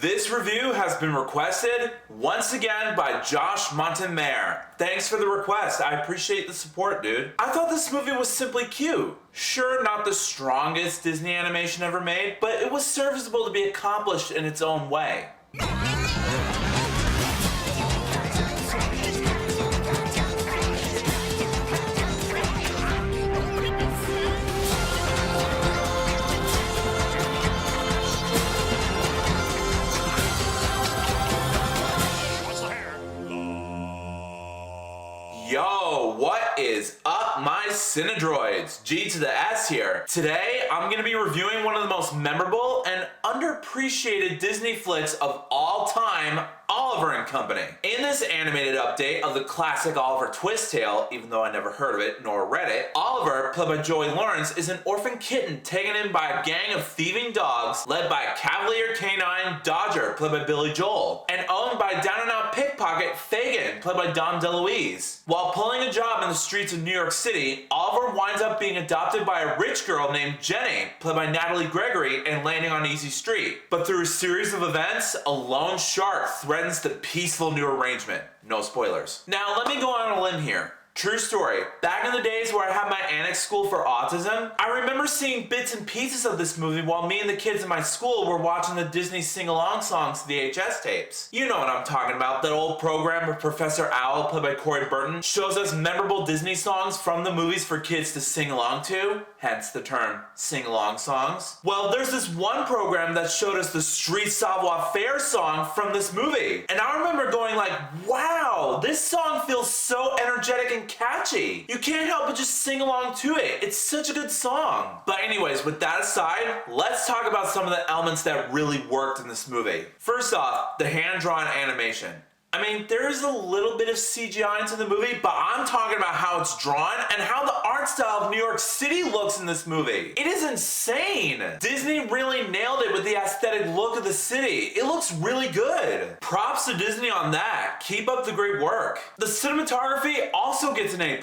This review has been requested once again by Josh Montemayor. Thanks for the request. I appreciate the support, dude. I thought this movie was simply cute. Sure, not the strongest Disney animation ever made, but it was serviceable to be accomplished in its own way. Yo, what is up, my Cinedroids? G to the S here. Today, I'm gonna be reviewing one of the most memorable and underappreciated Disney flicks of all time, Oliver and Company. In this animated update of the classic Oliver Twist tale, even though I never heard of it nor read it, Oliver, played by Joey Lawrence, is an orphan kitten taken in by a gang of thieving dogs led by Cavalier Canine Dodger, played by Billy Joel, and owned by down-and-out pickpocket Fagin, played by DeLuise. While pulling a job in the streets of New York City, Oliver winds up being adopted by a rich girl named Jenny, played by Natalie Gregory, and landing on Easy Street. But through a series of events, a lone shark threatens the peaceful new arrangement. No spoilers. Now, let me go on a limb here. True story. Back in the days where I had my annex school for autism, I remember seeing bits and pieces of this movie while me and the kids in my school were watching the Disney sing-along songs VHS tapes. You know what I'm talking about, that old program where Professor Owl, played by Corey Burton, shows us memorable Disney songs from the movies for kids to sing along to, hence the term sing-along songs. Well, there's this one program that showed us the Street Savoir-Faire song from this movie, and I remember going like, wow, this song feels so energetic and catchy. You can't help but just sing along to it. It's such a good song. But anyways, with that aside, let's talk about some of the elements that really worked in this movie. First off, the hand-drawn animation. I mean, there is a little bit of CGI into the movie, but I'm talking about how it's drawn and how the art style of New York City looks in this movie. It is insane. Disney really nailed it with the aesthetic look of the city. It looks really good. Props to Disney on that. Keep up the great work. The cinematography also gets an A+.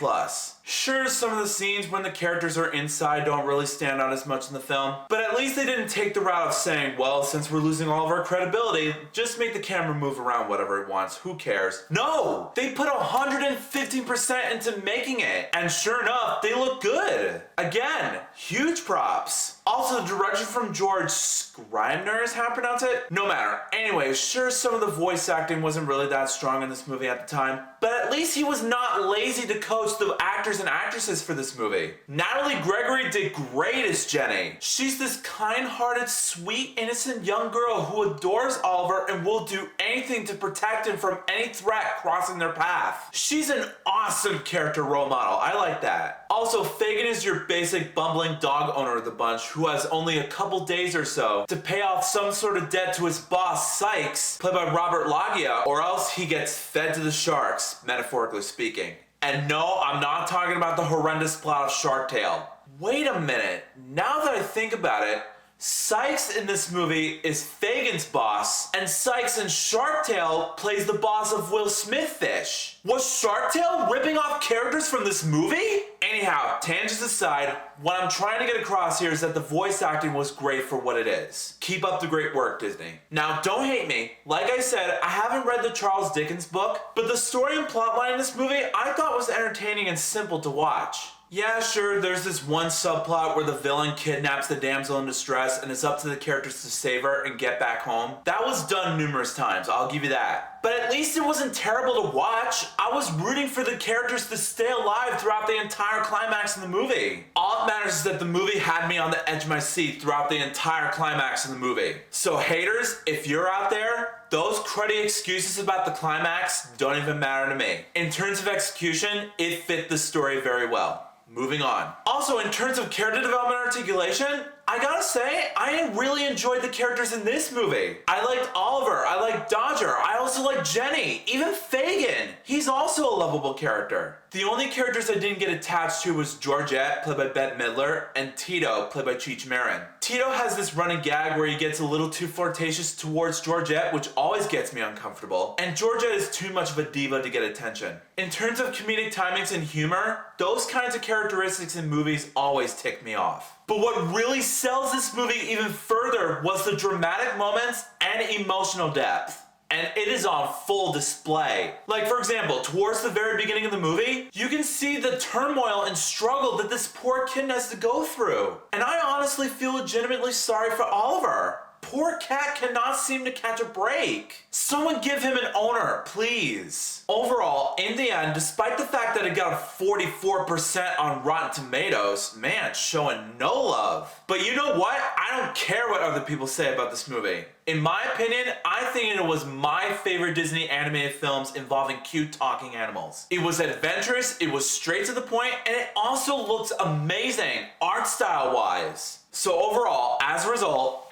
Sure, some of the scenes when the characters are inside don't really stand out as much in the film, but at least they didn't take the route of saying, well, since we're losing all of our credibility, just make the camera move around whatever it wants, who cares? No! They put 115% into making it, and sure enough, they look good. Again, huge props. Also, the direction from George Scribner is how to pronounce it? No matter. Anyway, sure, some of the voice acting wasn't really that strong in this movie at the time, but at least he was not lazy to coach the actors and actresses for this movie. Natalie Gregory did great as Jenny. She's this kind-hearted, sweet, innocent young girl who adores Oliver and will do anything to protect him from any threat crossing their path. She's an awesome character role model. I like that. Also, Fagin is your basic bumbling dog owner of the bunch who has only a couple days or so to pay off some sort of debt to his boss, Sykes, played by Robert Loggia, or else he gets fed to the sharks, metaphorically speaking. And no, I'm not talking about the horrendous plot of Shark Tale. Wait a minute, now that I think about it, Sykes in this movie is Fagin's boss, and Sykes in Shark Tale plays the boss of Will Smith Fish. Was Shark Tale ripping off characters from this movie? Anyhow, tangents aside, what I'm trying to get across here is that the voice acting was great for what it is. Keep up the great work, Disney. Now, don't hate me. Like I said, I haven't read the Charles Dickens book, but the story and plotline in this movie I thought was entertaining and simple to watch. Yeah, sure, there's this one subplot where the villain kidnaps the damsel in distress and it's up to the characters to save her and get back home. That was done numerous times, I'll give you that. But at least it wasn't terrible to watch. I was rooting for the characters to stay alive throughout the entire climax of the movie. All that matters is that the movie had me on the edge of my seat throughout the entire climax of the movie. So haters, if you're out there, those cruddy excuses about the climax don't even matter to me. In terms of execution, it fit the story very well. Moving on. Also, in terms of character development and articulation, I gotta say, I really enjoyed the characters in this movie. I liked Oliver, I liked Dodger, I also liked Jenny, even Fagin. He's also a lovable character. The only characters I didn't get attached to was Georgette, played by Bette Midler, and Tito, played by Cheech Marin. Tito has this running gag where he gets a little too flirtatious towards Georgette, which always gets me uncomfortable, and Georgette is too much of a diva to get attention. In terms of comedic timings and humor, those kinds of characteristics in movies always tick me off. But what really sells this movie even further was the dramatic moments and emotional depth. And it is on full display. Like, for example, towards the very beginning of the movie, you can see the turmoil and struggle that this poor kitten has to go through. And I honestly feel legitimately sorry for Oliver. Poor cat cannot seem to catch a break. Someone give him an owner, please. Overall, in the end, despite the fact that it got a 44% on Rotten Tomatoes, man, it's showing no love. But you know what? I don't care what other people say about this movie. In my opinion, I think it was my favorite Disney animated films involving cute talking animals. It was adventurous, it was straight to the point, and it also looks amazing, art style wise. So overall, as a result,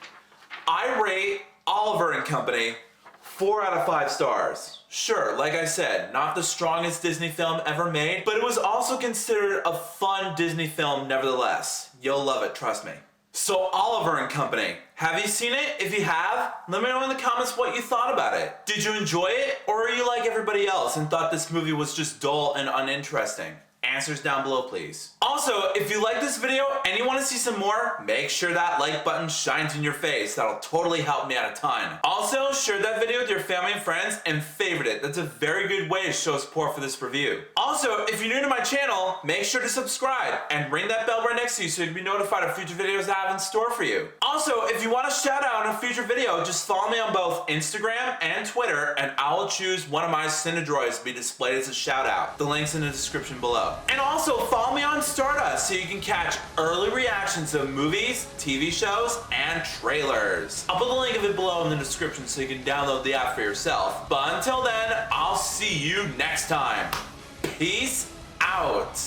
I rate Oliver and Company 4 out of 5 stars. Sure, like I said, not the strongest Disney film ever made, but it was also considered a fun Disney film nevertheless. You'll love it, trust me. So Oliver and Company, have you seen it? If you have, let me know in the comments what you thought about it. Did you enjoy it, or are you like everybody else and thought this movie was just dull and uninteresting? Answers down below, please. Also, if you like this video and you want to see some more, make sure that like button shines in your face. That'll totally help me out a ton. Also, share that video with your family and friends and favorite it. That's a very good way to show support for this review. Also, if you're new to my channel, make sure to subscribe and ring that bell right next to you so you can be notified of future videos I have in store for you. Also, if you want a shout out in a future video, just follow me on both Instagram and Twitter, and I will choose one of my Cinedroids to be displayed as a shout out. The link's in the description below. And also follow me on Stardust so you can catch early reactions of movies, TV shows, and trailers. I'll put the link of it below in the description so you can download the app for yourself. But until then, I'll see you next time. Peace out.